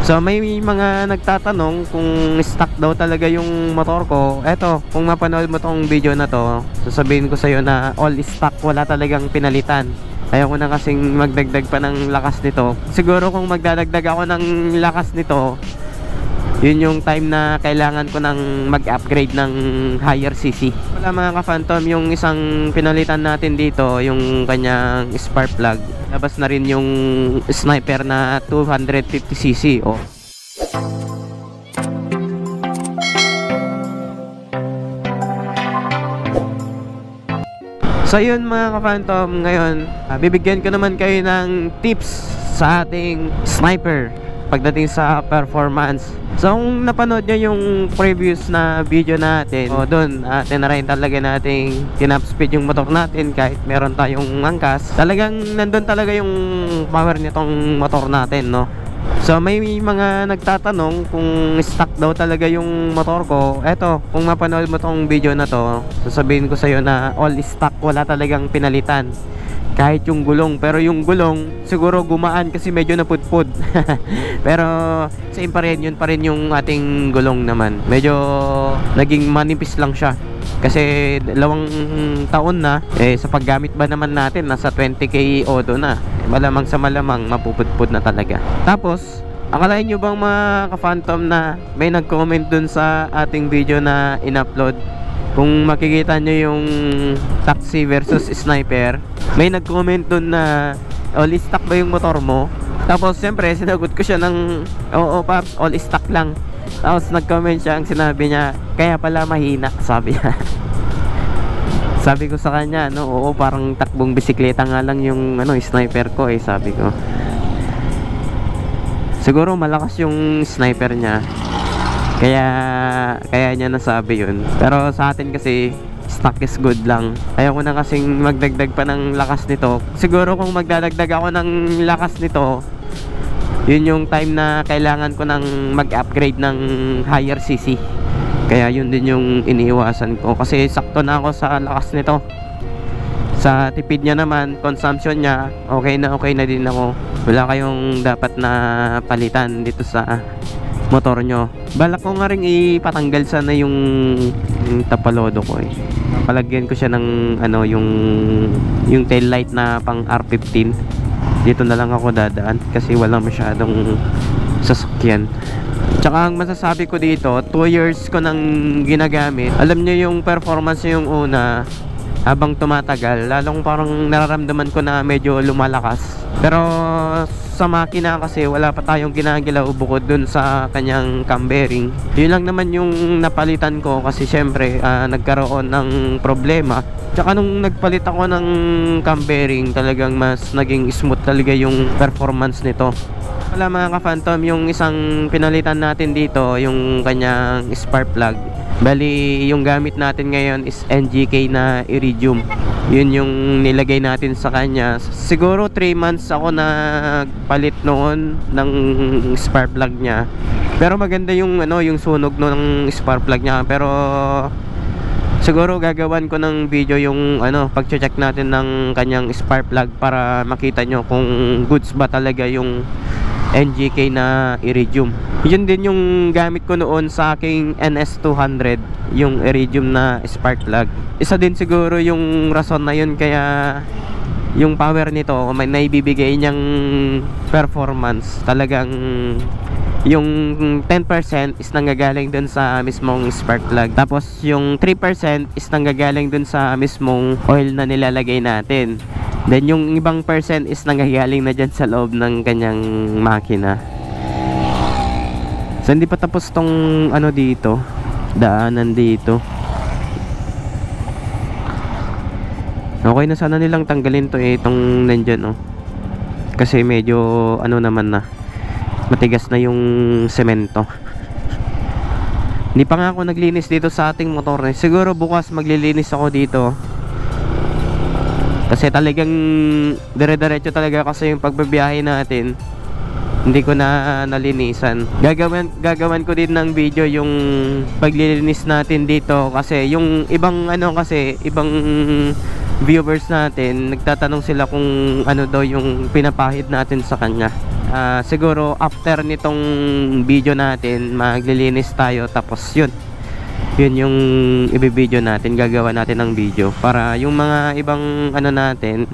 So may mga nagtatanong kung stock daw talaga yung motor ko. Eto, kung mapanood mo tong video na to, sasabihin ko sa'yo na all stock, wala talagang pinalitan. Ayaw ko na kasing magdagdag pa ng lakas nito. Siguro kung magdadagdag ako ng lakas nito, yun yung time na kailangan ko nang mag-upgrade ng higher CC. Wala mga ka-Phantom, yung isang pinalitan natin dito, yung kanyang spark plug. Labas na rin yung sniper na 250cc. Oh. So yun mga ka-Phantom, ngayon bibigyan ko naman kayo ng tips sa ating sniper pagdating sa performance. So kung napanood nyo yung previous na video natin, doon tinarayin talaga nating tinap speed yung motor natin kahit meron tayong angkas. Talagang nandun talaga yung power nitong motor natin, no? So may mga nagtatanong kung stock daw talaga yung motor ko. Eto, kung mapanood mo tong video na to, sasabihin ko sa'yo na all stock, wala talagang pinalitan. Kahit yung gulong, pero yung gulong siguro gumaan kasi medyo napudpud. Pero same pa rin, yun pa rin yung ating gulong naman. Medyo naging manipis lang siya kasi 2 taon na. Sa paggamit ba naman natin, nasa 20k odo na. Malamang sa malamang mapupudpud na talaga. Tapos akalain nyo bang mga ka-Phantom na may nag-comment dun sa ating video na in-upload? Kung makikita nyo yung taxi versus sniper, may nag-comment dun na all stock ba yung motor mo? Tapos siyempre sinagot ko siya ng oo paps, all stock lang. Tapos nag-comment siya, ang sinabi niya, kaya pala mahina, sabi niya. Sabi ko sa kanya, no, oo, parang takbong bisikleta nga lang yung sniper ko, sabi ko. Siguro malakas yung sniper niya, kaya niya nasabi yun. Pero sa atin kasi stock is good lang. Ayaw ko na kasing magdagdag pa ng lakas nito. Siguro kung magdadagdag ako ng lakas nito, yun yung time na kailangan ko nang mag-upgrade ng higher CC. Kaya yun din yung iniiwasan ko, kasi sakto na ako sa lakas nito. Sa tipid niya naman, consumption niya, okay na din ako. Wala kayong dapat na palitan dito sa motor nyo. Balak ko nga rin ipatanggal sana yung tapalodo ko. Palagyan ko siya ng yung tail light na pang R15. Dito na lang ako dadaan kasi wala masyadong sasakyan. Tsaka ang masasabi ko dito, 2 years ko nang ginagamit. Alam nyo yung performance yung una, habang tumatagal, lalong parang nararamdaman ko na medyo lumalakas. Pero sa makina kasi wala pa tayong ginagalaw bukod dun sa kanyang cam bearing. Yun lang naman yung napalitan ko kasi syempre nagkaroon ng problema. Tsaka nung nagpalit ako ng cam bearing, talagang mas naging smooth talaga yung performance nito. Wala mga ka-Phantom, yung isang pinalitan natin dito, yung kanyang spark plug. Bali, yung gamit natin ngayon is NGK na Iridium. Yun yung nilagay natin sa kanya. Siguro 3 months ako nagpalit noon ng spark plug niya. Pero maganda yung yung sunog ng spark plug niya. Pero siguro gagawan ko ng video yung pag-check natin ng kanyang spark plug para makita nyo kung goods ba talaga yung NGK na Iridium. Yun din yung gamit ko noon sa aking NS200, yung Iridium na spark plug. Isa din siguro yung rason na yun kaya yung power nito may naibibigay niyang performance. Talagang yung 10% is nanggagaling dun sa mismong spark plug. Tapos yung 3% is nanggagaling dun sa mismong oil na nilalagay natin. Then yung ibang percent is nanggagaling na dyan sa loob ng kanyang makina. So hindi pa tapos tong dito, daanan dito. Okay na sana nilang tanggalin to itong nandyan kasi medyo naman na matigas na yung semento. Hindi pa nga ako naglinis dito sa ating motor. Siguro bukas maglilinis ako dito kasi talagang dire-diretso talaga kasi yung pagbabiyahe natin. Hindi ko na nalinisan. Gagawan ko din ng video yung paglilinis natin dito kasi yung ibang ibang viewers natin nagtatanong sila kung daw yung pinapahid natin sa kanya. siguro after nitong video natin maglilinis tayo, tapos yun yung ibibideo natin, gagawa natin ng video para yung mga ibang ano natin,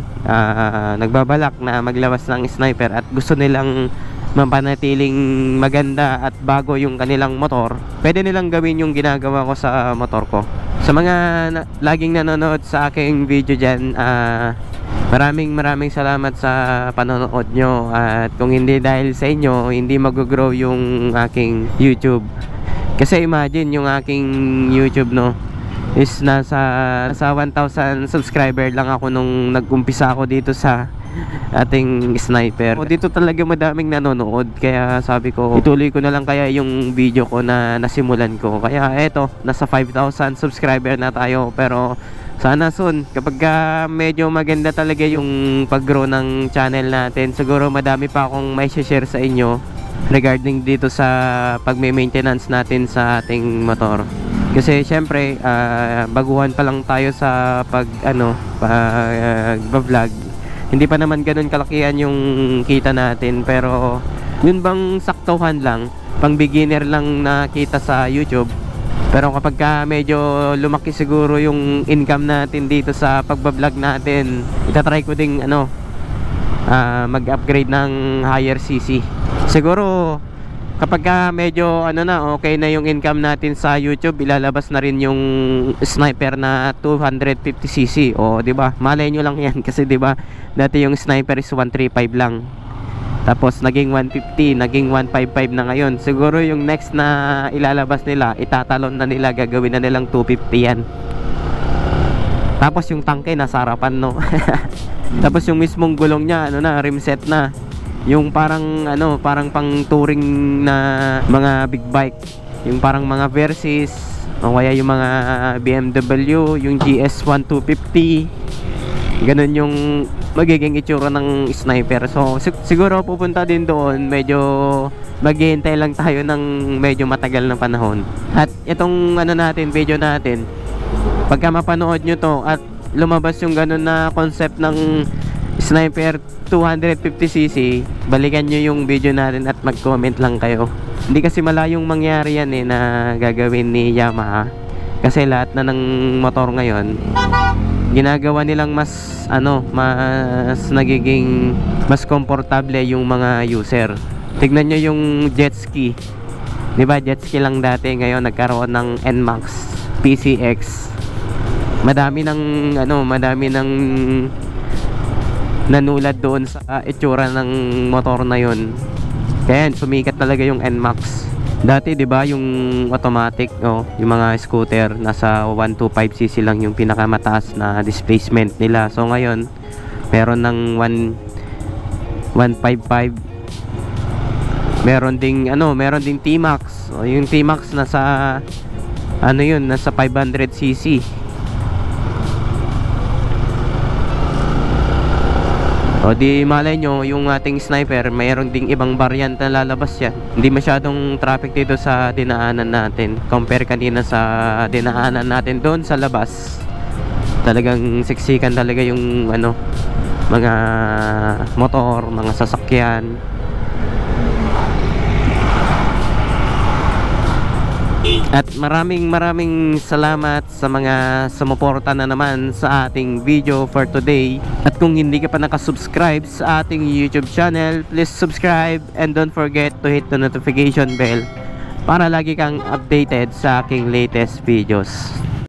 nagbabalak na maglawas ng sniper at gusto nilang mapanatiling maganda at bago yung kanilang motor, pwede nilang gawin yung ginagawa ko sa motor ko. Sa mga laging nanonood sa aking video dyan, maraming salamat sa panonood nyo, at kung hindi dahil sa inyo, hindi mag-grow yung aking YouTube. Kasi imagine yung aking YouTube, no, is nasa 1,000 subscriber lang ako nung nag-umpisa ako dito sa ating sniper. Dito talaga madaming nanonood, kaya sabi ko ituloy ko na lang kaya yung video ko na nasimulan ko. Kaya eto, nasa 5,000 subscriber na tayo. Pero sana soon, kapag medyo maganda talaga yung pag-grow ng channel natin, siguro madami pa akong may share sa inyo regarding dito sa pag-maintenance natin sa ating motor. Kasi syempre baguhan pa lang tayo sa pag-vlog. Hindi pa naman ganun kalakihan yung kita natin, pero yun bang saktuhan lang, pang beginner lang na kita sa YouTube. Pero kapag medyo lumaki siguro yung income natin dito sa pagbablog natin, itatry ko ding mag-upgrade ng higher CC. Siguro kapag medyo okay na yung income natin sa YouTube, ilalabas na rin yung sniper na 250cc. O di ba? Malay nyo lang yan kasi di ba dati yung sniper is 135 lang. Tapos naging 150, naging 155 na ngayon. Siguro yung next na ilalabas nila, itatalon na nila, gagawin na nilang 250 yan. Tapos yung tangke nasa harapan, no. Tapos yung mismong gulong niya rim set na. Yung parang parang pang touring na mga big bike, yung parang mga Versys o kaya yung mga BMW, yung GS1 250, ganun yung magiging itsura ng sniper. So siguro pupunta din doon, medyo maghihintay lang tayo ng medyo matagal na panahon. At itong video natin, pagka mapanood nyo to at lumabas yung ganun na concept ng sniper 250cc, balikan nyo yung video natin at mag-comment lang kayo. Hindi kasi malayong mangyari yan na gagawin ni Yamaha, kasi lahat na ng motor ngayon ginagawa nilang mas nagiging mas komportable yung mga user. Tignan nyo yung jet ski, di ba? Jet ski lang dati, ngayon nagkaroon ng NMAX, PCX. Madami ng nanulad doon sa itsura ng motor na yon. Kaya sumikat talaga yung NMAX. Dati 'di ba yung automatic, yung mga scooter nasa 125cc lang yung pinakamataas na displacement nila. So ngayon meron ng 155. Meron ding T-Max. Yung T-Max nasa nasa 500cc. O di malay nyo, yung ating sniper mayroon ding ibang variant na lalabas yan. Hindi masyadong traffic dito sa dinaanan natin compare kanina sa dinaanan natin doon sa labas. Talagang siksikan talaga yung mga motor, mga sasakyan. At maraming salamat sa mga sumuporta na naman sa ating video for today. At kung hindi ka pa nakasubscribe sa ating YouTube channel, please subscribe and don't forget to hit the notification bell para lagi kang updated sa aking latest videos.